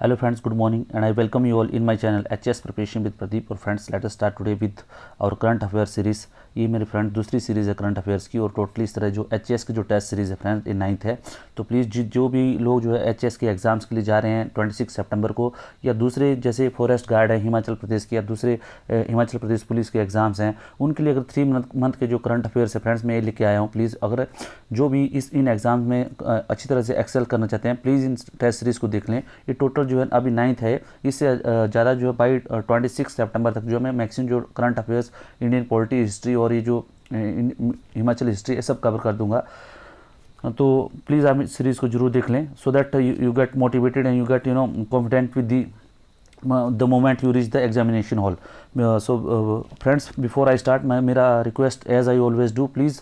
Hello friends, good morning and I welcome you all in my channel HS Preparation with Pradeep। और friends let us start today with our current affair series. ये मेरे friend दूसरी series है current affairs की और totally इस तरह जो HS की जो टेस्ट सीरीज़ है फ्रेंड ये 9th है। तो प्लीज़ जो भी लोग जो है HS के एग्ज़ाम्स के लिए जा रहे हैं 26 सितंबर को, या दूसरे जैसे फॉरेस्ट गार्ड है हिमाचल प्रदेश के, या दूसरे हिमाचल प्रदेश पुलिस के एग्ज़ाम्स हैं, उनके लिए अगर 3 मंथ के जो करंट अफेयर्स है फ्रेंड्स मैं ये लेके आया हूँ। प्लीज़ अगर जो भी इन एग्ज़ाम में अच्छी तरह से एक्सेल करना चाहते हैं प्लीज़ इन टेस्ट सीरीज़ को देख लें। ये टोटल जो है अभी 9th है, इससे ज़्यादा जो है बाई 26 सितंबर तक जो है मैं मैक्सिमम जो current affairs, Indian polity, history और ये जो हिमाचल हिस्ट्री ये सब कवर कर दूंगा। तो प्लीज़ आप इस सीरीज़ को जरूर देख लें so that you get motivated and you get confident with the moment you reach the examination hall. So friends before I start मेरा request as I always do, please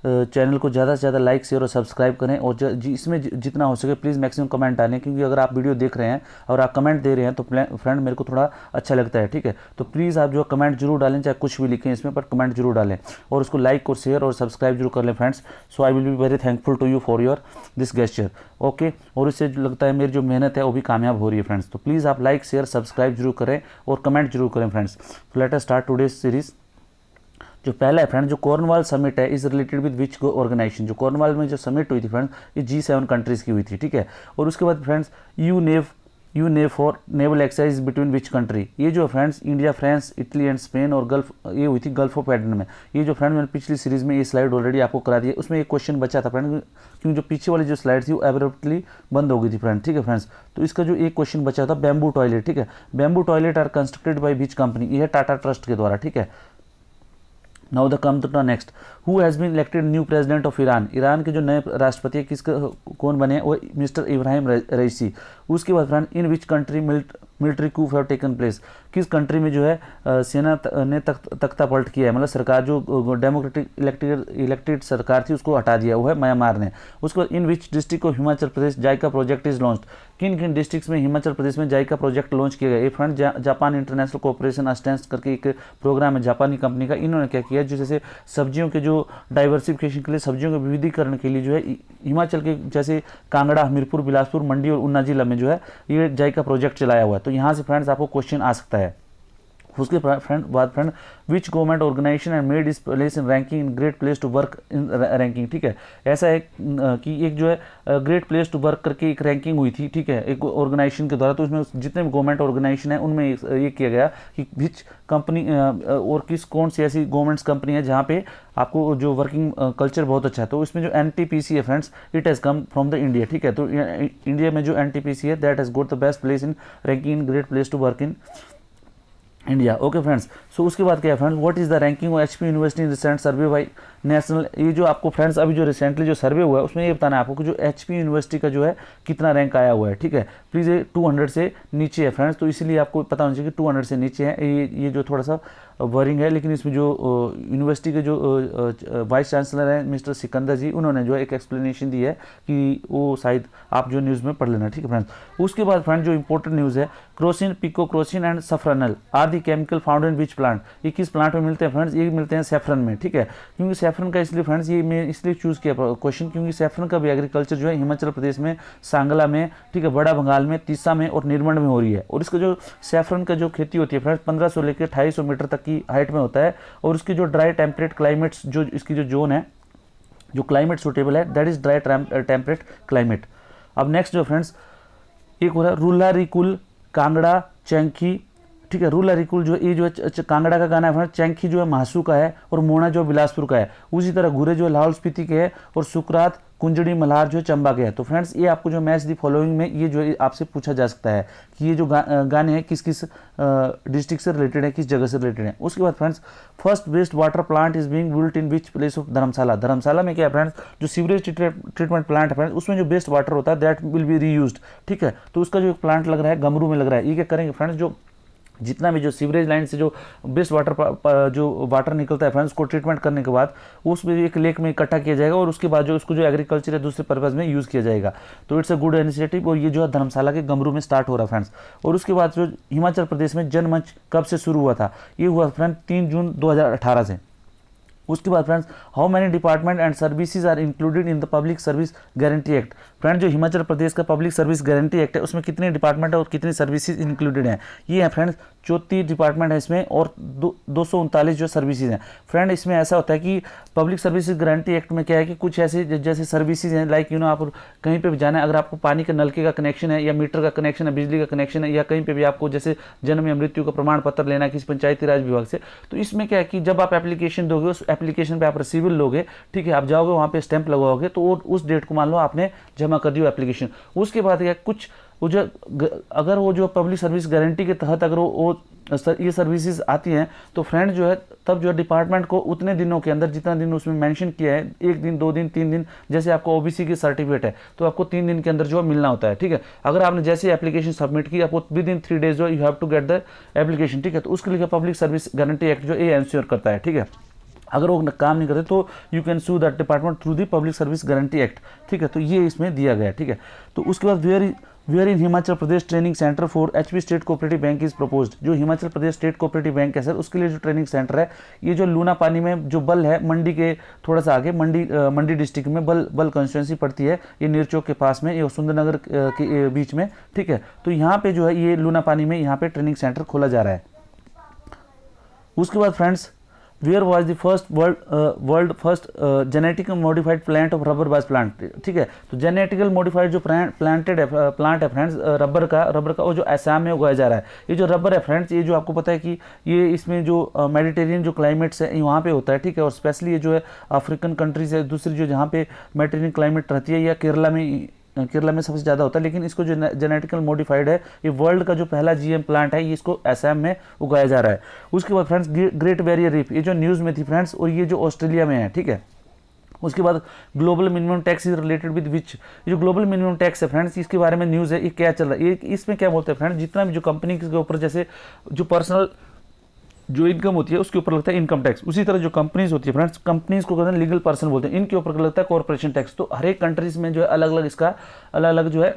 channel को ज़्यादा से ज़्यादा लाइक शेयर और subscribe करें और इसमें जितना हो सके प्लीज़ मैक्सिमम कमेंट डालें, क्योंकि अगर आप वीडियो देख रहे हैं और आप कमेंट दे रहे हैं तो फ्रेंड मेरे को थोड़ा अच्छा लगता है। ठीक है, तो प्लीज़ आप जो कमेंट जरूर डालें, चाहे कुछ भी लिखें इसमें पर कमेंट जरूर डालें और उसको लाइक और शेयर और सब्सक्राइब जरूर कर लें friends. So I will be very thankful to you for your this gesture. Okay, और इससे जो लगता है मेरी जो मेहनत है वो भी कामयाब हो रही है फ्रेंड्स। तो प्लीज़ आप लाइक शेयर सब्सक्राइब जरूर करें और कमेंट जरूर करें friends. Let us start today series. जो पहला है फ्रेंड जो कॉर्नवाल समिट है is related with which organisation. जो कॉर्नवाल में जो समिट हुई थी फ्रेंड्स ये G7 कंट्रीज़ की हुई थी। ठीक है, और उसके बाद friends you naive for naval exercise between which country. ये जो friends India, France, Italy and Spain और गल्फ, ये हुई थी गल्फ ऑफ एडन में। ये जो फ्रेंड मैंने पिछली सीरीज़ में ये स्लाइड ऑलरेडी आपको करा दी है, उसमें एक क्वेश्चन बचा था फ्रेंड, क्योंकि जो पीछे वाली जो स्लाइड थी वो एब्रप्टली बंद हो गई थी फ्रेंड। ठीक है फ्रेंड्स, तो इसका जो एक क्वेश्चन बचा था बैम्बू टॉयलेट। ठीक है, bamboo toilet are constructed by which company. ये है टाटा ट्रस्ट के द्वारा। ठीक है, now the come to next, who has been elected new president of Iran. Iran के जो नए राष्ट्रपति है कौन बने हैं, वो मिस्टर इब्राहिम रईसी। उसके बाद friend in which country military Koo have taken place. किस कंट्री में जो है सेना ने तख्ता पलट किया है, मतलब सरकार जो डेमोक्रेटिक इलेक्टेड सरकार थी उसको हटा दिया, वो है म्यांमार ने। उसके बाद in which district of Himachal Pradesh JICA project is launched. किन किन डिस्ट्रिक्ट्स में हिमाचल प्रदेश में जायका प्रोजेक्ट लॉन्च किया गया। ये friend Japan international cooperation assistance करके एक प्रोग्राम है जापानी कंपनी का। इन्होंने क्या किया, जैसे सब्जियों के जो डाइवर्सिफिकेशन के लिए, सब्जियों के विविधीकरण के लिए जो है हिमाचल के जैसे कांगड़ा, हमीरपुर, बिलासपुर, मंडी और ऊना जिला में जो है ये जायका प्रोजेक्ट चलाया हुआ है। तो यहाँ से फ्रेंड्स आपको क्वेश्चन आ सकता है। उसके बाद friend which government organisation and made is place in ranking in great place to work in ranking. ठीक है, ऐसा है कि एक जो है ग्रेट प्लेस टू वर्क करके एक रैंकिंग हुई थी। ठीक है, एक ऑर्गेनाइजेशन के द्वारा। तो उसमें जितने भी गवर्नमेंट ऑर्गेनाइजेशन है उनमें ये किया गया कि विच कंपनी और कौन सी ऐसी गवर्नमेंट्स कंपनी है जहाँ पे आपको जो वर्किंग कल्चर बहुत अच्छा है। तो इसमें जो NTPC है friends it has come from the India. ठीक है, तो इंडिया में जो NTPC है that has got the best place in ranking in great place to work in India. Okay friends, so उसके बाद क्या है friends, what is the ranking of HP university recent survey by national. ये जो आपको friends अभी जो recently जो सर्वे हुआ है उसमें ये बताना है आपको कि जो HP यूनिवर्सिटी का जो है कितना रैंक आया हुआ है। ठीक है, प्लीज़ ये 200 से नीचे है फ्रेंड्स, तो इसीलिए आपको पता होना चाहिए कि 200 से नीचे है। ये जो थोड़ा सा वरिंग है, लेकिन इसमें जो यूनिवर्सिटी के जो वाइस चांसलर हैं मिस्टर सिकंदर जी, उन्होंने जो एक एक्सप्लेनेशन दी है कि वो शायद आप जो न्यूज़ में पढ़ लेना। ठीक है फ्रेंड्स, उसके बाद फ्रेंड जो इंपॉर्टेंट न्यूज़ है, crocin, picocrocin and safranal are the chemical found in which plant. ये किस प्लांट में मिलते हैं फ्रेंड्स, ये मिलते हैं सैफरन में। ठीक है, क्योंकि सैफरन का इसलिए फ्रेंड्स ये मैं इसलिए चूज़ किया क्वेश्चन, क्योंकि सैफरन का भी एग्रीकल्चर जो है हिमाचल प्रदेश में सांगला में, ठीक है, बड़ा बंगाल में, तीसा में और निर्मंड में हो रही है। और इसका जो सैफरन का जो खेती होती है फ्रेंड्स 1500 लेकर 2800 मीटर तक की हाइट में होता है। और उसकी जो ड्राई टेम्परेट क्लाइमेट्स, जो इसकी जो जोन है, जो क्लाइमेट सूटेबल है that is dry temperate climate. अब नेक्स्ट जो फ्रेंड्स एक हो रहा है रूलारिकुल, कांगड़ा, चैंखी। ठीक है, रूलारिकुल जो ये जो है कांगड़ा का गाना है फ्रेंड्स, चैंखी जो है महासू का है और मोना जो बिलासपुर का है। उसी तरह घुरे जो लाहौल स्पीति के है और सुकरात, कुंजड़ी, मल्हार जो है चंबा के है। तो फ्रेंड्स ये आपको जो मैच दी फॉलोइंग में ये जो आपसे पूछा जा सकता है कि ये जो गाने हैं किस किस डिस्ट्रिक्ट से रिलेटेड है, किस जगह से रिलेटेड है। उसके बाद friends first waste water plant is being built in which place of Dharamshala. Dharamshala में क्या है फ्रेंड्स, जो सीवरेज ट्रीटमेंट प्लांट है फ्रेंड्स उसमें जो बेस्ट वाटर होता है दैट विल बी रीयूज्ड। ठीक है, तो उसका जो एक प्लांट लग रहा है गमरू में लग रहा है। ये क्या करेंगे फ्रेंड्स, जो जितना भी जो सीवरेज लाइन से जो बेस्ट जो वाटर निकलता है फ्रेंड्स को ट्रीटमेंट करने के बाद उसमें एक लेक में इकट्ठा किया जाएगा और उसके बाद जो उसको जो एग्रीकल्चर है दूसरे पर्पज़ में यूज़ किया जाएगा। तो इट्स अ गुड इनिशिएटिव और ये जो है धर्मशाला के गमरू में स्टार्ट हो रहा है फ्रेंड्स। और उसके बाद जो हिमाचल प्रदेश में जनमंच कब से शुरू हुआ था, ये हुआ फ्रेंड 3 जून 2018 से। उसके बाद friends, how many department and services are included in the public service guarantee act. Friend, जो हिमाचल प्रदेश का पब्लिक सर्विस गारंटी एक्ट है उसमें कितने डिपार्टमेंट है और कितनी सर्विसेज इंक्लूडेड हैं। ये है फ्रेंड्स 34 डिपार्टमेंट है इसमें और 239 जो सर्विसेज हैं। फ्रेंड, इसमें ऐसा होता है कि पब्लिक सर्विसेज गारंटी एक्ट में क्या है कि कुछ ऐसे जैसे सर्विसेज हैं, लाइक आप कहीं पे भी जाना है, अगर आपको पानी के नलके का कनेक्शन है या मीटर का कनेक्शन है, बिजली का कनेक्शन है, या कहीं पे भी आपको जैसे जन्म या मृत्यु का प्रमाण पत्र लेना है किसी पंचायती राज विभाग से, तो इसमें क्या है कि जब आप एप्लीकेशन दोगे, उस एप्लीकेशन पे आप रिसीवल लोगे, ठीक है, आप जाओगे वहाँ पे स्टैंप लगवाओगे, तो उस डेट को मान लो आपने जमा कर दिया एप्लीकेशन। उसके बाद क्या कुछ अगर वो जो पब्लिक सर्विस गारंटी के तहत अगर वो ये सर्विसेज आती हैं, तो फ्रेंड जो है तब जो डिपार्टमेंट को उतने दिनों के अंदर, जितना दिन उसमें मेंशन किया है, 1 दिन 2 दिन 3 दिन, जैसे आपको ओबीसी की सर्टिफिकेट है तो आपको 3 दिन के अंदर जो मिलना होता है, ठीक है। अगर आपने जैसे एप्लीकेशन सबमिट की, आपको विद इन 3 डेज जो you have to get the application, ठीक है। तो उसके लिए पब्लिक सर्विस गारंटी एक्ट जो ये एंश्योर करता है, ठीक है। अगर वो काम नहीं करते तो you can sue that department through the public service guarantee act, ठीक है। तो ये इसमें दिया गया है, ठीक है। तो उसके बाद where in Himachal Pradesh training centre for HP state cooperative bank is proposed. जो Himachal Pradesh state cooperative bank है सर, उसके लिए जो ट्रेनिंग सेंटर है, ये जो लूना पानी में जो बल है, मंडी के थोड़ा सा आगे, मंडी डिस्ट्रिक्ट में बल कंस्टिट्यूंसी पड़ती है, ये नीरचौक के पास में, ये सुंदरनगर के बीच में, ठीक है। तो यहाँ पे जो है ये लूना पानी में यहाँ पे ट्रेनिंग सेंटर खोला जा रहा है। उसके बाद friends, where was the first world first genetic modified plant of rubber बाज प्लांट, ठीक है। तो जेनेटिकल मॉडिफाइड जो प्लांट है फ्रेंड्स रबर का वो जो असम में उगाया जा रहा है। ये जो रबर है फ्रेंड्स, ये जो आपको पता है कि ये इसमें जो मेडिटेरियन जो क्लाइमेट्स है वहाँ पे होता है, ठीक है। और स्पेशली ये जो है अफ्रीकन कंट्रीज है, दूसरी जो जहाँ पे मेडिटेरियन क्लाइमेट रहती है, या केरला में सबसे ज़्यादा होता है। लेकिन इसको जो जेनेटिकल मॉडिफाइड है, ये वर्ल्ड का जो पहला जीएम प्लांट है, ये इसको असम में उगाया जा रहा है। उसके बाद फ्रेंड्स, ग्रेट बैरियर रीफ, ये जो न्यूज़ में थी फ्रेंड्स, और ये जो ऑस्ट्रेलिया में है, ठीक है। उसके बाद global minimum tax is related with विच, ये जो ग्लोबल मिनिमम टैक्स है फ्रेंड्स, इसके बारे में न्यूज़ है, ये क्या चल रहा है, ये इसमें क्या बोलते हैं फ्रेंड्स, जितना भी जो कंपनी के ऊपर जैसे जो पर्सनल जो इनकम होती है उसके ऊपर लगता है इनकम टैक्स, उसी तरह जो कंपनीज होती है फ्रेंड्स, कंपनीज को कहते हैं लीगल पर्सन बोलते हैं, इनके ऊपर लगता है कॉर्पोरेशन टैक्स। तो हर एक कंट्रीज में जो है अलग अलग जो है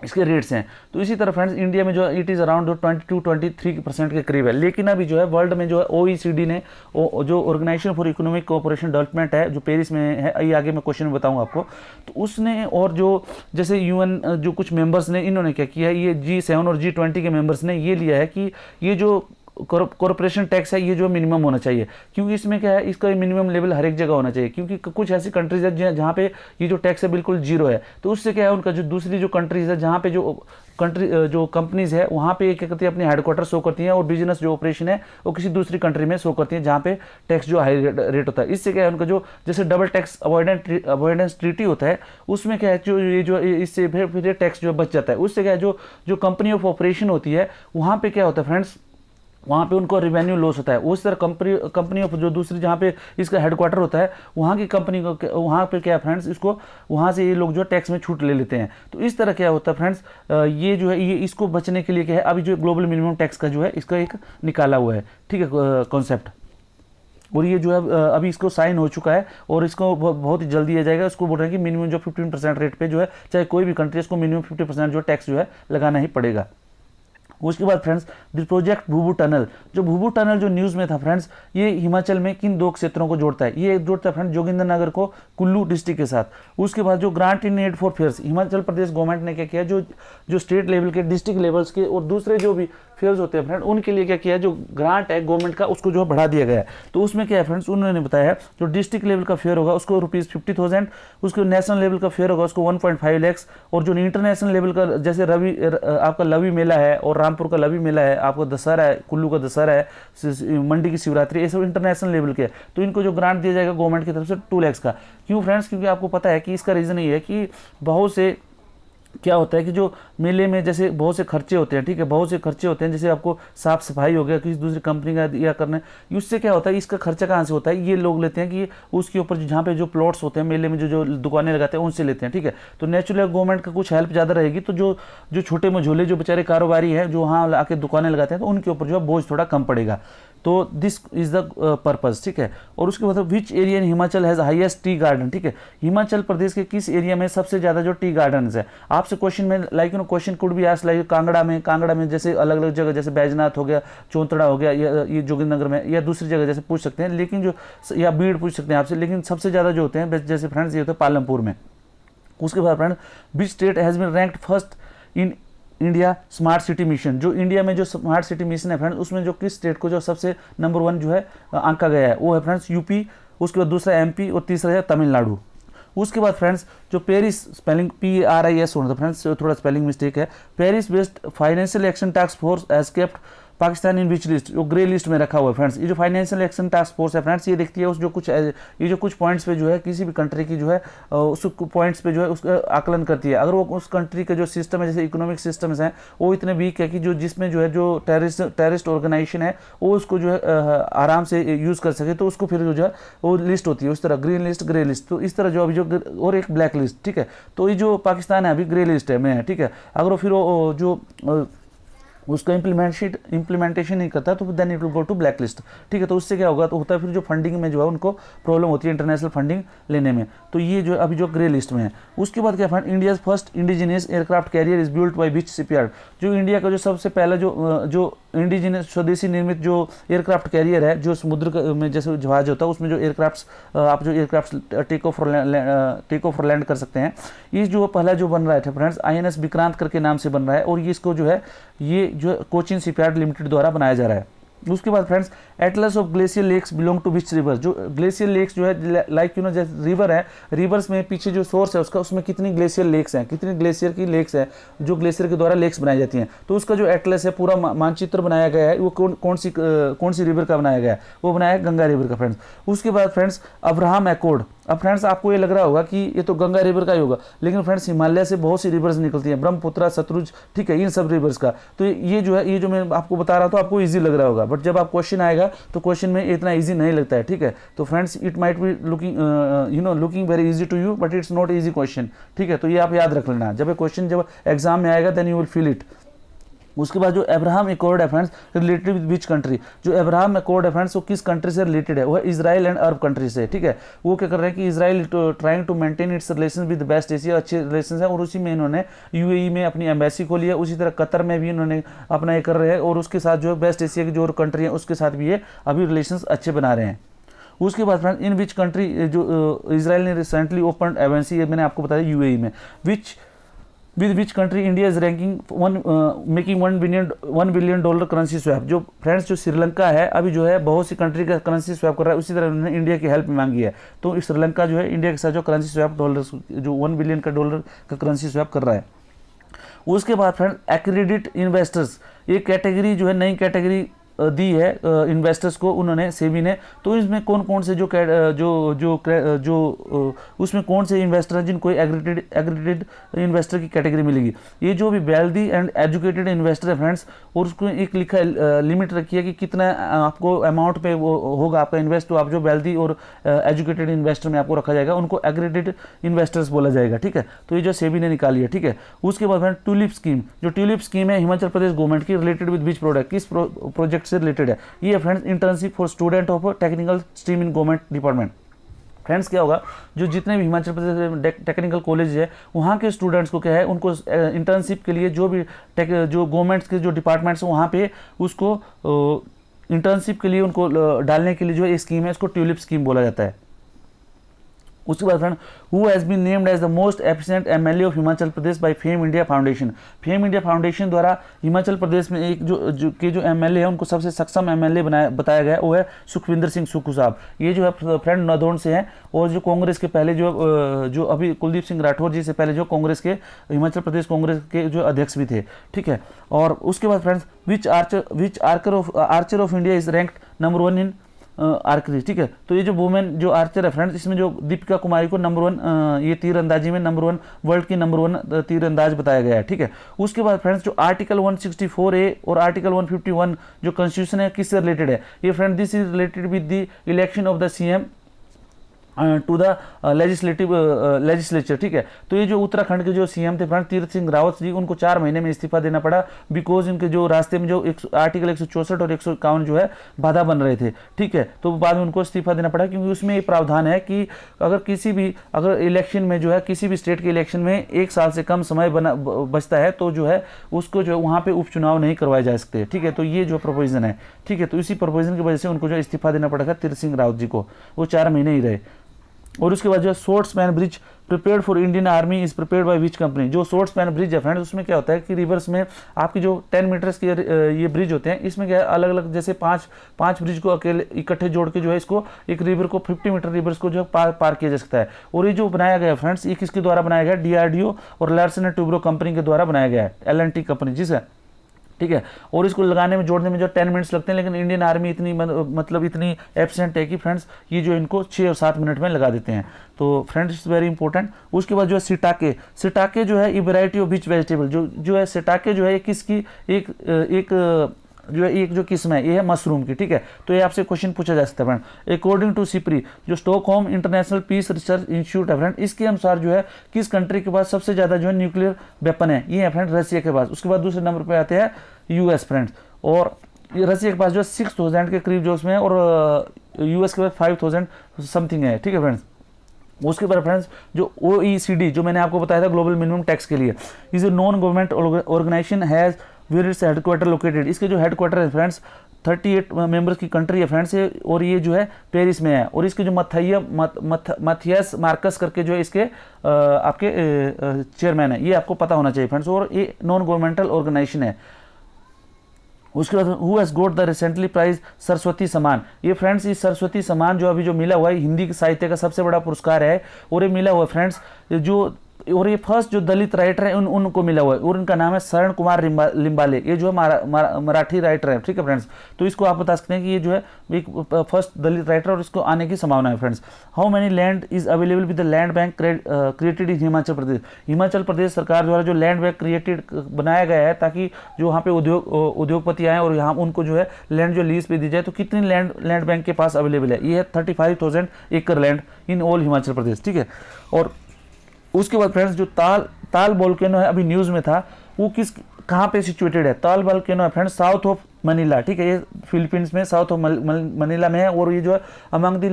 इसके रेट्स हैं। तो इसी तरह फ्रेंड्स, इंडिया में जो है इट इज़ अराउंड 22-23% के करीब है। लेकिन अभी जो है वर्ल्ड में जो है OECD ने जो organisation for economic cooperation development है, जो पेरिस में है, ये आगे मैं क्वेश्चन बताऊंगा आपको, तो उसने और जो जैसे UN जो कुछ मेंबर्स ने, इन्होंने क्या किया है, ये G7 और G20 के मेंबर्स ने ये लिया है कि ये जो कॉर्पोरेशन टैक्स है ये जो मिनिमम होना चाहिए, क्योंकि इसमें क्या है, इसका मिनिमम लेवल हर एक जगह होना चाहिए, क्योंकि कुछ ऐसी कंट्रीज है जहाँ पे ये जो टैक्स है बिल्कुल जीरो है। तो उससे क्या है, उनका जो दूसरी जो कंट्रीज है जहाँ पे जो कंपनीज है वहाँ पे क्या करती है, अपने हेडक्वार्टर शो करती हैं, और बिजनेस जो ऑपरेशन है वो किसी दूसरी कंट्री में शो करती हैं जहाँ पे टैक्स जो हाई रेट होता है। इससे क्या है, उनका जो जैसे डबल टैक्स अवॉइडेंस ट्रीटी होता है, उसमें क्या है, जो इससे फिर टैक्स जो बच जाता है। उससे क्या है, जो कंपनी ऑफ ऑपरेशन होती है वहाँ पे क्या होता है फ्रेंड्स, वहाँ पे उनको रेवेन्यू लॉस होता है। उस तरह कंपनी ऑफ जो दूसरी जहाँ पे इसका हेडक्वार्टर होता है, वहाँ की कंपनी को वहाँ पे क्या है फ्रेंड्स, इसको वहाँ से ये लोग जो टैक्स में छूट ले लेते हैं। तो इस तरह क्या होता है फ्रेंड्स, ये जो है ये इसको बचने के लिए क्या है, अभी जो ग्लोबल मिनिमम टैक्स का जो है इसका एक निकाला हुआ है, ठीक है, कॉन्सेप्ट। और ये जो है अभी इसको साइन हो चुका है और इसको बहुत ही जल्दी आ जाएगा। इसको बोल रहे हैं कि मिनिमम जो 15% रेट पे जो है, चाहे कोई भी कंट्री, इसको मिनिमम 50% जो टैक्स जो है लगाना ही पड़ेगा। उसके बाद friends, the project Bhubhu tunnel, जो भूभू टनल जो न्यूज़ में था फ्रेंड्स, ये हिमाचल में किन 2 क्षेत्रों को जोड़ता है, ये जोड़ता है फ्रेंड्स जोगिंद्रनगर को कुल्लू डिस्ट्रिक्ट के साथ। उसके बाद जो grant in aid for fairs, Himachal Pradesh government ने क्या किया, जो स्टेट लेवल के, डिस्ट्रिक्ट लेवल्स के और दूसरे जो भी फेयर्स होते हैं फ्रेंड, उनके लिए क्या किया, जो ग्रांट है गवर्नमेंट का उसको जो बढ़ा दिया गया है। तो उसमें क्या है फ्रेंड्स, उन्होंने बताया जो डिस्ट्रिक्ट लेवल का फेयर होगा उसको ₹50,000, उसको नेशनल लेवल का फेयर होगा उसको 1.5 लाख, और जो इंटरनेशनल लेवल का जैसे आपका लवी मेला है और रामपुर का लवी मेला है, आपका दशहरा है, कुल्लू का दशहरा है, मंडी की शिवरात्रि, ये सब इंटरनेशनल लेवल के। तो इनको जो ग्रांट दिया जाएगा गवर्नमेंट की तरफ से 2 लाख का। क्यों फ्रेंड्स, क्योंकि आपको पता है कि इसका रीज़न ये है कि बहुत से क्या होता है कि जो मेले में जैसे बहुत से खर्चे होते हैं, ठीक है, बहुत से खर्चे होते हैं, जैसे आपको साफ सफाई हो गया किसी दूसरी कंपनी का या करना, उससे क्या होता है, इसका खर्चा कहाँ से होता है, ये लोग लेते हैं कि उसके ऊपर जहाँ पे जो प्लॉट्स होते हैं मेले में जो दुकानें लगाते हैं उनसे लेते हैं, ठीक है। तो नेचुरली गवर्नमेंट का कुछ हेल्प ज़्यादा रहेगी, तो जो छोटे मझोले जो बेचारे कारोबारी हैं जो वहाँ आके दुकानें लगाते हैं, तो उनके ऊपर जो है बोझ थोड़ा कम पड़ेगा। तो दिस इज द पर्पज, ठीक है। और उसके बाद which area in Himachal has highest tea garden, ठीक है। हिमाचल प्रदेश के किस एरिया में सबसे ज़्यादा जो टी गार्डन है। आपसे क्वेश्चन में लाइक क्वेश्चन कुड भी आस्क्ड लाइक कांगड़ा में जैसे अलग अलग जगह जैसे बैजनाथ हो गया, चौंतड़ा हो गया, या ये जोगिंदरनगर में, या दूसरी जगह जैसे पूछ सकते हैं, लेकिन जो या बीड़ पूछ सकते हैं आपसे, लेकिन सबसे ज़्यादा जो होते हैं जैसे फ्रेंड्स ये होते हैं पालमपुर में। उसके बाद friend which state has been ranked first in India smart city mission, जो इंडिया में जो स्मार्ट सिटी मिशन है फ्रेंड्स, उसमें जो किस स्टेट को जो सबसे नंबर 1 जो है आंका गया है वो है फ्रेंड्स यूपी, उसके बाद दूसरा एमपी और तीसरा है तमिलनाडु। उसके बाद फ्रेंड्स जो पेरिस, स्पेलिंग PARIS होना था फ्रेंड्स, थोड़ा स्पेलिंग मिस्टेक है। Paris based financial action task force has kept Pakistan in which list, जो ग्रे लिस्ट में रखा हुआ है फ्रेंड्स। ये जो फाइनेंशियल एक्शन टास्क फोर्स है फ्रेंड्स, ये देखती है उस जो कुछ ये जो कुछ पॉइंट्स पे जो है किसी भी कंट्री की जो है उस पॉइंट्स पे जो है उसका आकलन करती है। अगर वो उस कंट्री का जो सिस्टम है, जैसे इकोनॉमिक सिस्टम्स हैं, वो इतने वीक है कि जो जिसमें जो है जो टेररिस्ट ऑर्गेनाइजेशन है वो उसको जो है आराम से यूज़ कर सके, तो उसको फिर जो है वो लिस्ट होती है उस तरह, ग्रीन लिस्ट, ग्रे लिस्ट। तो इस तरह जो अभी जो और एक ब्लैक लिस्ट, ठीक है। तो ये जो पाकिस्तान है अभी ग्रे लिस्ट है में है, ठीक है। अगर वो फिर वो जो उसका इम्प्लीमेंटेशन नहीं करता तो then it will go to black list, ठीक है। तो उससे क्या होगा, तो होता है फिर जो फंडिंग में जो है उनको प्रॉब्लम होती है इंटरनेशनल फंडिंग लेने में। तो ये जो अभी जो ग्रे लिस्ट में है। उसके बाद क्या friend, India first indigenous aircraft carrier is built by which shipyard, जो इंडिया का जो सबसे पहला जो इंडिजिनियस स्वदेशी निर्मित जो एयरक्राफ्ट कैरियर है, जो समुद्र में जैसे जहाज होता है उसमें जो एयरक्राफ्ट आप जो एयरक्राफ्ट टेक ऑफ और लैंड कर सकते हैं, ये जो पहला जो बन रहा है फ्रेंड्स INS विक्रांत करके नाम से बन रहा है, और ये इसको जो है ये जो कोचिन शिपयार्ड लिमिटेड द्वारा बनाया जा रहा है। उसके बाद friends atlas of glacier lakes belong to which river, जो ग्लेशियर लेक्स जो है लाइक जैसे रिवर है, रिवर्स में पीछे जो सोर्स है उसका, उसमें कितनी ग्लेशियर लेक्स हैं, कितनी ग्लेशियर की लेक्स है जो ग्लेशियर के द्वारा लेक्स बनाई जाती हैं। तो उसका जो एटलस है पूरा मानचित्र बनाया गया है, वो कौन सी रिवर का बनाया गया है, वो बनाया है गंगा रिवर का फ्रेंड्स। उसके बाद फ्रेंड्स अब्राहम एकॉर्ड, अब फ्रेंड्स आपको ये लग रहा होगा कि ये तो गंगा रिवर का ही होगा, लेकिन फ्रेंड्स हिमालय से बहुत सी रिवर्स निकलती हैं, ब्रह्मपुत्र, सतलुज, ठीक है, इन सब रिवर्स का। तो ये जो है, ये जो मैं आपको बता रहा था आपको इजी लग रहा होगा, बट जब आप क्वेश्चन आएगा तो क्वेश्चन में इतना इजी नहीं लगता है, ठीक है। तो friends it might be looking very easy to you, but it's not easy question, ठीक है। तो ये आप याद रख लेना, जब क्वेश्चन जब एग्जाम में आएगा then you will feel it. उसके बाद जो अब्राहम एकॉर्ड है friends related with which country, जो अब्राहम एकॉर्ड है फ्रेंड्स वो किस कंट्री से रिलेटेड है, वो है इजराइल एंड अरब कंट्री से, ठीक है। वो क्या कर रहे हैं कि Israel trying to maintain its relation with West Asia, अच्छे रिलेशन है, और उसी में इन्होंने UAE में अपनी एम्बेसी खोली है। उसी तरह कतर में भी इन्होंने अपना ये कर रहे हैं, और उसके साथ जो वेस्ट एशिया की जो कंट्री है उसके साथ भी ये अभी रिलेशन अच्छे बना रहे हैं। उसके बाद फ्रेंड इन विच कंट्री, जो इसराइल ने रिसेंटली ओपन एम्बेसी, मैंने आपको बताया UAE में, with which country India is ranking making $1 billion currency swap, जो फ्रेंड्स जो श्रीलंका है अभी जो है बहुत सी कंट्री का करेंसी स्वैप कर रहा है, उसी तरह उन्होंने इंडिया की हेल्प मांगी है। तो श्रीलंका जो है इंडिया के साथ जो करेंसी स्वैप डॉलर जो $1 बिलियन का करेंसी स्वैप कर रहा है। उसके बाद फ्रेंड एक्रेडिट इन्वेस्टर्स, ये कैटेगरी जो है नई कैटेगरी दी है इन्वेस्टर्स को उन्होंने, सेबी ने। तो इसमें कौन कौन से उसमें कौन से इन्वेस्टर हैं जिनको एग्रीडेड इन्वेस्टर की कैटेगरी मिलेगी। ये जो भी वेल्दी एंड एजुकेटेड इन्वेस्टर है फ्रेंड्स, और उसको एक लिखा लिमिट रखी है कि कितना आपको अमाउंट पे वो होगा आपका इन्वेस्ट, तो आप जो वेल्दी और एजुकेटेड इन्वेस्टर में आपको रखा जाएगा, उनको एग्रीडेड इन्वेस्टर्स बोला जाएगा, ठीक है। तो ये जो सेबी ने निकाली है, ठीक है। उसके बाद फ्रेंड ट्यूलिप स्कीम, जो ट्यूलिप स्कीम है हिमाचल प्रदेश गवर्नमेंट की, रिलेटेड विद विच प्रोडक्ट, किस प्रोजेक्ट से रिलेटेड है ये friends, internship for student of technical stream in government department. Friends क्या होगा, जो जितने भी हिमाचल प्रदेश में टेक्निकल कॉलेज है वहाँ के स्टूडेंट्स को क्या है, उनको इंटर्नशिप के लिए जो भी जो गवर्नमेंट्स के जो डिपार्टमेंट्स हैं वहाँ पे उसको इंटर्नशिप के लिए उनको डालने के लिए जो ये स्कीम है इसको ट्यूलिप स्कीम बोला जाता है। उसके बाद friend who has been named as the most efficient MLA of Himachal Pradesh by Fame India Foundation, Fame India Foundation द्वारा हिमाचल प्रदेश में एक जो MLA है उनको सबसे सक्षम MLA बताया गया, वो है सुखविंदर सिंह सुक्खू साहब। ये जो है फ्रेंड नदौन से हैं, और जो कांग्रेस के पहले जो अभी कुलदीप सिंह राठौर जी से पहले जो कांग्रेस के हिमाचल प्रदेश कांग्रेस के जो अध्यक्ष भी थे, ठीक है। और उसके बाद friends which Archer of India is ranked number 1 in archery, ठीक है। तो ये जो वुमेन जो आर्चर है फ्रेंड्स, इसमें जो दीपिका कुमारी को नंबर 1 ये तीरंदाजी में नंबर 1 वर्ल्ड की नंबर 1 तीरंदाज बताया गया है, ठीक है। उसके बाद फ्रेंड्स जो आर्टिकल 164A और आर्टिकल 151 जो कॉन्स्टिट्यूशन है किससे रिलेटेड है, ये friend this is related with the election of the CM to the legislature, ठीक है। तो ये जो उत्तराखंड के जो सीएम थे फ्रेंड तीरथ सिंह रावत जी, उनको 4 महीने में इस्तीफा देना पड़ा, बिकॉज इनके जो रास्ते में जो आर्टिकल 164 और 151 जो है बाधा बन रहे थे, ठीक है। तो बाद में उनको इस्तीफा देना पड़ा, क्योंकि उसमें ये प्रावधान है कि अगर इलेक्शन में जो है किसी भी स्टेट के इलेक्शन में 1 साल से कम समय बचता है तो जो है उसको जो वहाँ पे उपचुनाव नहीं करवाए जा सकते, ठीक है। तो ये जो प्रोविजन है, ठीक है, तो इसी प्रोविजन की वजह से उनको जो इस्तीफा देना पड़ा था तीरथ सिंह रावत जी को, वो 4 महीने ही रहे। और उसके बाद जो Swartsman bridge prepared for Indian army is prepared by which company. जो स्वर्ट्समैन ब्रिज है फ्रेंड्स, उसमें क्या होता है कि रिवर्स में आपकी जो 10 मीटर्स के ये ब्रिज होते हैं, इसमें क्या है अलग अलग जैसे पांच ब्रिज को अकेले इकट्ठे जोड़ के जो है इसको एक रिवर को 50 मीटर रिवर्स को जो है पार किया जा सकता है। और ये जो बनाया गया फ्रेंड्स, ये किसके द्वारा बनाया गया? DRDO और लार्सन एंड टुब्रो कंपनी के द्वारा बनाया गया है, L&T कंपनी, जी सर, ठीक है। और इसको लगाने में जोड़ने में जो 10 मिनट्स लगते हैं, लेकिन इंडियन आर्मी इतनी एब्सेंट है कि फ्रेंड्स ये जो इनको 6 और 7 मिनट में लगा देते हैं। तो फ्रेंड्स इट्स वेरी इंपॉर्टेंट। उसके बाद जो है सिटाके जो है ये वैरायटी ऑफ विच वेजिटेबल, जो है सिटाके जो है ये किसकी एक जो किस्म है, ये है मशरूम की, ठीक है। तो ये आपसे क्वेश्चन पूछा जा सकता है फ्रेंड। अकॉर्डिंग टू सिप्री, जो Stockholm International Peace Research Institute है फ्रेंड, इसके अनुसार जो है किस कंट्री के पास सबसे ज्यादा जो है न्यूक्लियर वेपन है, ये है फ्रेंड रशिया के पास। उसके बाद दूसरे नंबर पे आते हैं US फ्रेंड्स, और रशिया के पास जो है 6000 के करीब जो उसमें है, और US के पास 5000 समथिंग है, ठीक है फ्रेंड्स। उसके बाद फ्रेंड्स जो OECD जो मैंने आपको बताया था ग्लोबल मिनिमम टैक्स के लिए, is a non government organisation has where its headquarter located. इसके जो हेडक्वार्टर है फ्रेंड्स 38 मेंबर्स की कंट्री है फ्रेंड्स, और ये जो है पेरिस में है। और इसके जो माथियास मार्कस करके जो है इसके आपके चेयरमैन है, ये आपको पता होना चाहिए फ्रेंड्स। और ये नॉन गवर्नमेंटल ऑर्गेनाइजेशन है। उसके बाद who has got the recently prize Saraswati Samman, ये फ्रेंड्स इस सरस्वती सम्मान जो अभी जो मिला हुआ है हिंदी साहित्य का सबसे बड़ा पुरस्कार है, और ये मिला हुआ है फ्रेंड्स और ये फर्स्ट जो दलित राइटर है उनको मिला हुआ है, और इनका नाम है शरण कुमार लिम्बाले। ये जो है मराठी राइटर है, ठीक है फ्रेंड्स। तो इसको आप बता सकते हैं कि ये जो है एक फर्स्ट दलित राइटर, और इसको आने की संभावना है friends. How many land is available with the land bank created in Himachal Pradesh. Himachal Pradesh सरकार द्वारा जो लैंड बैंक क्रिएटेड बनाया गया है ताकि जो वहाँ पे उद्योगपति आए और यहाँ उनको जो है लैंड जो लीज पे दी जाए, तो कितनी लैंड बैंक के पास अवेलेबल है? ये है 35,000 एकड़ land in all Himachal Pradesh, ठीक है। और उसके बाद फ्रेंड्स जो ताल वोल्केनो है, अभी न्यूज में था, वो कहाँ पे सिचुएटेड है? ताल वोल्केनो है फ्रेंड्स साउथ ऑफ मनीला, ठीक है। ये फिलीपींस में साउथ ऑफ मनीला में है, और ये जो है अमंग दी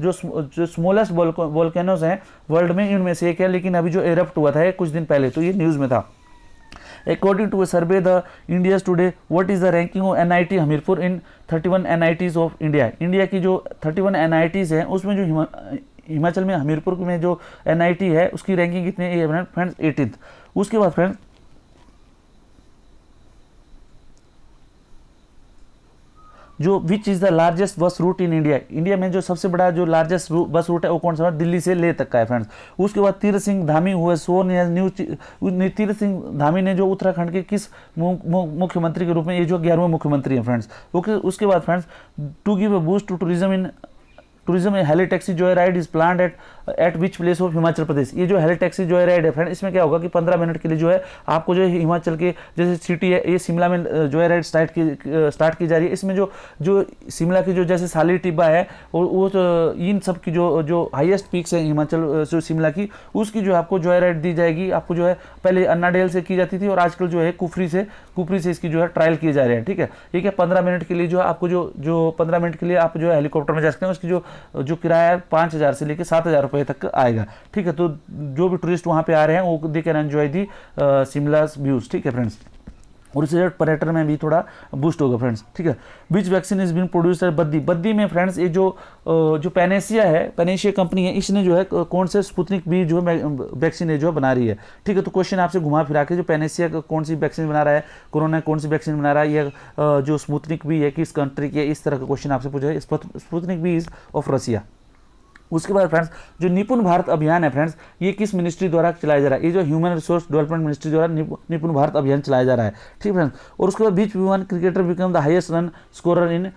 जो स्मॉलेस्ट वोल्केनोज हैं वर्ल्ड में, इनमें से एक है, लेकिन अभी जो एरप्ट हुआ था कुछ दिन पहले, तो ये न्यूज में था। According to a survey the India's today, what is the ranking of NIT Hamirpur in 31 NITs of India? India की जो 31 NITs हैं उसमें जो हिमाचल में हमीरपुर में जो NIT है उसकी रैंकिंग कितनी है फ्रेंड्स? 18th। उसके बाद फ्रेंड्स जो which is the largest bus route in India, India में जो सबसे बड़ा जो लार्जेस्ट बस रूट है वो कौन सा है? दिल्ली से ले तक का है फ्रेंड्स। उसके बाद तीरथ सिंह धामी हुए सोन तीरथ सिंह धामी ने जो उत्तराखंड के किस मुख्यमंत्री के रूप में, ये जो 11वें मुख्यमंत्री है फ्रेंड्स। उसके बाद friends to give a boost to tourism heli taxi joy ride is planned at which place of Himachal Pradesh. ये जो हेली टैक्सी जॉय राइड है फ्रेंड, इसमें क्या होगा कि 15 मिनट के लिए जो है आपको जो है हिमाचल के जैसे सिटी है, ये शिमला में जॉय राइड स्टार्ट की जा रही है। इसमें जो शिमला की जो जैसे साली टिब्बा है और वो इन सब की जो हाईएस्ट पीक्स है हिमाचल जो शिमला की, उसकी जो आपको जॉय राइड दी जाएगी। आपको जो है पहले अन्नाडेल से की जाती थी और आजकल जो है कुफरी से इसकी जो है ट्रायल किए जा रहे हैं, ठीक है। ठीक है, 15 मिनट के लिए जो है आपको जो 15 मिनट के लिए आप जो है हेलीकॉप्टर में जा सकते हैं, उसकी जो किराया है 5000 से लेकर 7000 रुपये तक आएगा, ठीक है। तो जो भी टूरिस्ट वहाँ पे आ रहे हैं वो they can enjoy the Shimla views, ठीक है फ्रेंड्स। और इससे पर्यटन में भी थोड़ा बूस्ट होगा फ्रेंड्स, ठीक है। Which vaccine is been producer Baddi में फ्रेंड्स, ये जो पैनेशिया कंपनी है, इसने जो है कौन से स्पुतनिक भी जो है वैक्सीन है जो बना रही है, ठीक है। तो क्वेश्चन आपसे घुमा फिरा के जो पैनेशिया कौन सी वैक्सीन बना रहा है, कोरोना कौन सी वैक्सीन बना रहा है, या जो स्पुतनिक भी है किस कंट्री की है, इस तरह का क्वेश्चन आपसे पूछा है। स्पुतनिक भी इज ऑफ रशिया। उसके बाद फ्रेंड्स जो निपुण भारत अभियान है फ्रेंड्स, ये किस मिनिस्ट्री द्वारा चलाया जा रहा है? ये जो ह्यूमन रिसोर्स डेवलपमेंट मिनिस्ट्री द्वारा निपुण भारत अभियान चलाया जा रहा है, ठीक है फ्रेंड्स। और उसके बाद बीच विमान cricketer become the highest run scorer in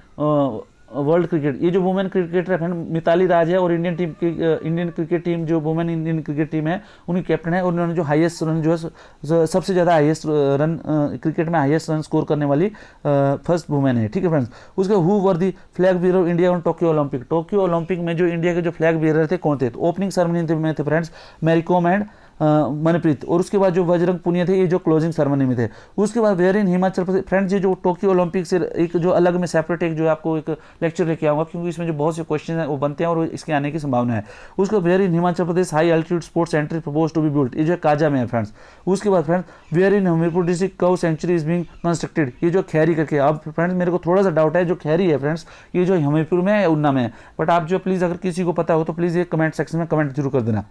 world cricket, ये जो वुमेन क्रिकेटर है फ्रेंड मिताली राज है और इंडियन क्रिकेट टीम जो वुमेन इंडियन क्रिकेट टीम है उनकी कैप्टन है और उन्होंने जो हाईएस्ट रन जो है सबसे ज़्यादा हाईएस्ट रन क्रिकेट में हाईएस्ट रन स्कोर करने वाली फर्स्ट वुमेन है। ठीक है फ्रेंड्स, उसके who were the flag bearer of India on Tokyo Olympic, Tokyo Olympic में जो इंडिया के जो फ्लैग बीयर थे कौन थे? तो ओपनिंग सेरेमनी में थे friends Mary Kom and Manpreet, और उसके बाद जो बजरंग पुनिया थे ये जो क्लोजिंग सेरेमनी में थे। उसके बाद where in Himachal Pradesh friends, ये जो टोक्यो ओलंपिक से एक जो अलग में सेपरेट एक जो आपको एक लेक्चर लेके आऊंगा क्योंकि इसमें जो बहुत से क्वेश्चन हैं वो बनते हैं और इसके आने की संभावना है। उसके where in Himachal Pradesh high altitude sports centre propose to be built, ये जो काजा में है फ्रेंड्स। उसके बाद friends where in Hamirpur district cow sanctuary is being constructed, ये जो खैरी करके, अब फ्रेंड्स मेरे को थोड़ा सा डाउट है जो खैरी है फ्रेंड्स ये जो हमीरपुर में है या उन्ना में है, बट आप जो प्लीज़ अगर किसी को पता हो तो प्लीज़ ये कमेंट सेक्शन में कमेंट जरूर कर देना।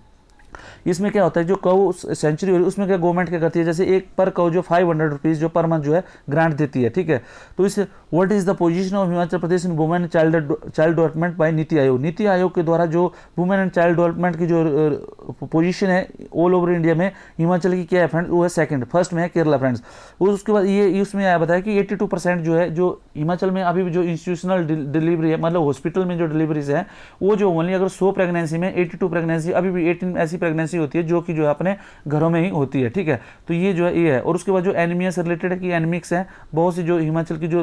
इसमें क्या होता है जो कौ सेंचुरी हो रही है उसमें क्या गवर्नमेंट क्या करती है, जैसे एक पर कौ जो 500 रुपीज़ जो पर मंथ जो है ग्रांट देती है। ठीक है, तो इस what is the position of Himachal Pradesh in women and child development bye NITI Aayog, NITI Aayog के द्वारा जो वुमेन एंड चाइल्ड डेवलपमेंट की जो पोजीशन है ऑल ओवर इंडिया में हिमाचल की क्या है फ्रेंड्स, वो है सेकंड, फर्स्ट में है केरला फ्रेंड्स। उसके बाद ये उसमें आया बताया कि 82% जो है जो हिमाचल में अभी भी जो इंस्टीट्यूशनल डिलीवरी है मतलब हॉस्पिटल में जो डिलीवरीज है वो जो ओनली अगर 100 प्रेगनेंसी में 82 प्रेगनेंसी अभी भी 18 ऐसी प्रेगनेंसी होती है जो कि जो है अपने घरों में ही होती है। ठीक है, तो ये जो है ये है। और उसके बाद जो एनीमिया से रिलेटेड है कि एनीमिक्स है, बहुत सी जो हिमाचल की जो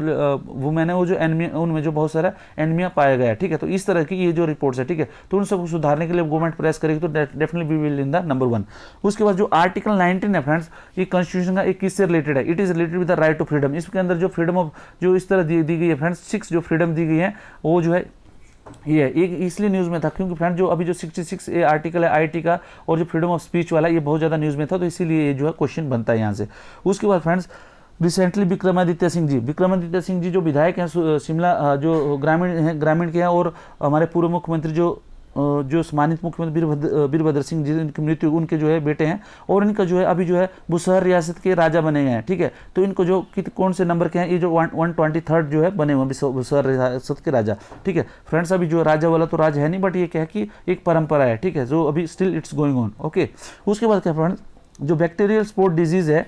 वुमेन है वो जो एनीमिया उनमें जो बहुत सारा एनीमिया पाया गया है। ठीक है, तो इस तरह की ये जो रिपोर्ट्स है, ठीक है, तो उन सबको सुधारने के लिए गवर्नमेंट प्रेस करेगी तो definitely we will in the number 1। उसके बाद जो आर्टिकल 19 है फ्रेंड्स ये कॉन्स्टिट्यूशन का एक किससे रिलेटेड है, it is related with the right to freedom. इसके अंदर जो फ्रीडम ऑफ जो इस तरह दी गई है फ्रेंड्स 6 जो फ्रीडम दी गई है वो जो है ये एक इसलिए न्यूज़ में था क्योंकि फ्रेंड जो अभी जो 66 ए आर्टिकल है आईटी का और जो फ्रीडम ऑफ स्पीच वाला ये बहुत ज़्यादा न्यूज़ में था, तो इसीलिए ये जो है क्वेश्चन बनता है यहाँ से। उसके बाद फ्रेंड्स रिसेंटली विक्रमादित्य सिंह जी जो विधायक हैं शिमला जो ग्रामीण के हैं और हमारे पूर्व मुख्यमंत्री जो सम्मानित मुख्यमंत्री वीरभद्र सिंह जी इनकी मृत्यु उनके जो है बेटे हैं और इनका जो है अभी जो है बुशहर रियासत के राजा बने गए हैं। ठीक है, तो इनको जो कौन से नंबर के हैं ये जो 123 जो है बने हुए बुशहर रियासत के राजा। ठीक है फ्रेंड्स, अभी जो राजा वाला तो राज है नहीं बट ये क्या है कि एक परंपरा है। ठीक है, जो अभी still it's going on. Okay, उसके बाद क्या फ्रेंड्स जो बैक्टीरियल स्पॉट डिजीज है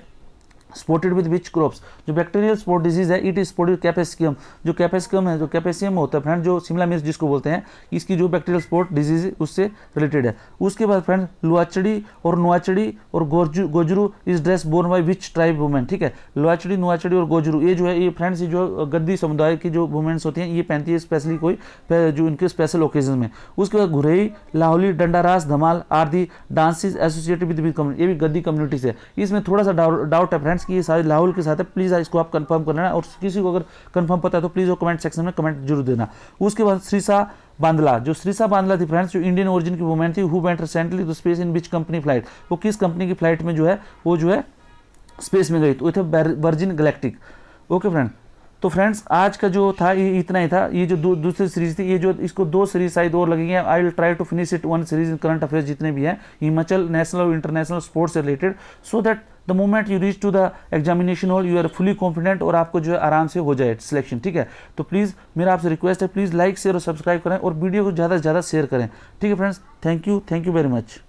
स्पॉटेड विद विच क्रॉप्स, जो बैक्टीरियल स्पॉट डिजीज है इट इज स्पॉटेड कैपेसिकम, जो कैपेसिकम है जो कैपेसियम होता है फ्रेंड जो शिमला मिर्च जिसको बोलते हैं इसकी जो बैक्टीरियल स्पॉट डिजीज उससे रिलेटेड है। उसके बाद फ्रेंड लुआचड़ी और नुआचड़ी और gojru is dress born by which tribe women. ठीक है, लुआचड़ी नुआचड़ी और गोजरू ये जो है ये फ्रेंड्स ये जो गद्दी समुदाय की जो वुमेन्स होती हैं ये पहनती है स्पेशली कोई जो इनके स्पेशल ओकेजन में। उसके बाद Ghurei Lahauli Dandaras Dhamal are the dances associated with community, ये भी गद्दी कम्युनिटी से। इसमें थोड़ा सा डाउट है फ्रेंड्स कि ये सारे लाहौल के साथ है, प्लीज़ इसको आप कंफर्म करना और किसी को अगर कंफर्म पता है तो प्लीज़ वो कमेंट सेक्शन में कमेंट जरूर देना। उसके बाद श्रीसा बांदला, जो श्रीसा बांदला थी फ्रेंड्स जो इंडियन ओरिजिन की वुमेन थी who went recently to space in which company flight, वो किस कंपनी की फ्लाइट में जो है वो जो है स्पेस में गई, तो वो थे वर्जिन गैलेक्टिक। ओके फ्रेंड, तो फ्रेंड्स आज का जो था ये इतना ही था। ये जो दूसरी सीरीज थी ये जो इसको 2 सीरीज शायद और लगेंगे। I will try to finish it 1 series in current affairs जितने भी हैं हिमाचल नेशनल और इंटरनेशनल स्पोर्ट्स से related, so that the moment you reach to the examination hall you are fully confident और आपको जो है आराम से हो जाए सिलेक्शन। ठीक है, तो प्लीज़ मेरा आपसे रिक्वेस्ट है प्लीज़ लाइक शेयर और सब्सक्राइब करें और वीडियो को ज़्यादा से ज़्यादा शेयर करें। ठीक है friends, thank you very much.